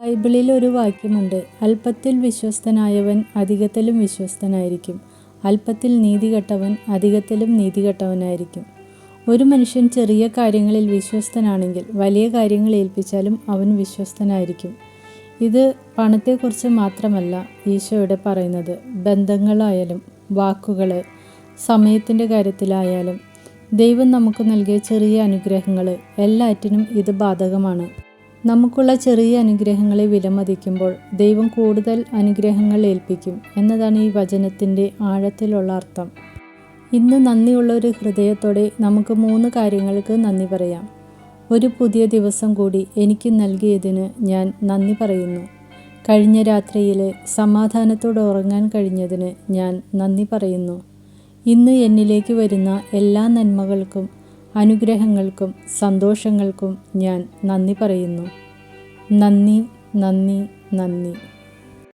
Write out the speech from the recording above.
ബൈബിളിൽ ഒരു വാക്യമുണ്ട്, അല്പത്തിൽ വിശ്വസ്തനായവൻ അധികത്തിലും വിശ്വസ്തനായിരിക്കും, അല്പത്തിൽ നീതികെട്ടവൻ അധികത്തിലും നീതികെട്ടവനായിരിക്കും. ഒരു മനുഷ്യൻ ചെറിയ കാര്യങ്ങളിൽ വിശ്വസ്തനാണെങ്കിൽ വലിയ കാര്യങ്ങൾ ഏൽപ്പിച്ചാലും അവൻ വിശ്വസ്തനായിരിക്കും. ഇത് പണത്തെക്കുറിച്ച് മാത്രമല്ല ഈശോയുടെ പറയുന്നത്. ബന്ധങ്ങളായാലും വാക്കുകൾ, സമയത്തിൻ്റെ കാര്യത്തിലായാലും ദൈവം നമുക്ക് നൽകിയ ചെറിയ അനുഗ്രഹങ്ങൾ എല്ലാറ്റിനും ഇത് ബാധകമാണ്. നമുക്കുള്ള ചെറിയ അനുഗ്രഹങ്ങളെ വിലമതിക്കുമ്പോൾ ദൈവം കൂടുതൽ അനുഗ്രഹങ്ങൾ ഏൽപ്പിക്കും എന്നതാണ് ഈ വചനത്തിൻ്റെ ആഴത്തിലുള്ള അർത്ഥം. ഇന്ന് നന്ദിയുള്ള ഒരു ഹൃദയത്തോടെ നമുക്ക് 3 കാര്യങ്ങൾക്ക് നന്ദി പറയാം. ഒരു പുതിയ ദിവസം കൂടി എനിക്ക് നൽകിയതിന് ഞാൻ നന്ദി പറയുന്നു. കഴിഞ്ഞ രാത്രിയിൽ സമാധാനത്തോടെ ഉറങ്ങാൻ കഴിഞ്ഞതിന് ഞാൻ നന്ദി പറയുന്നു. ഇന്ന് എന്നിലേക്ക് വരുന്ന എല്ലാ നന്മകൾക്കും അനുഗ്രഹങ്ങൾക്കും സന്തോഷങ്ങൾക്കും ഞാൻ നന്ദി പറയുന്നു. നന്ദി, നന്ദി, നന്ദി.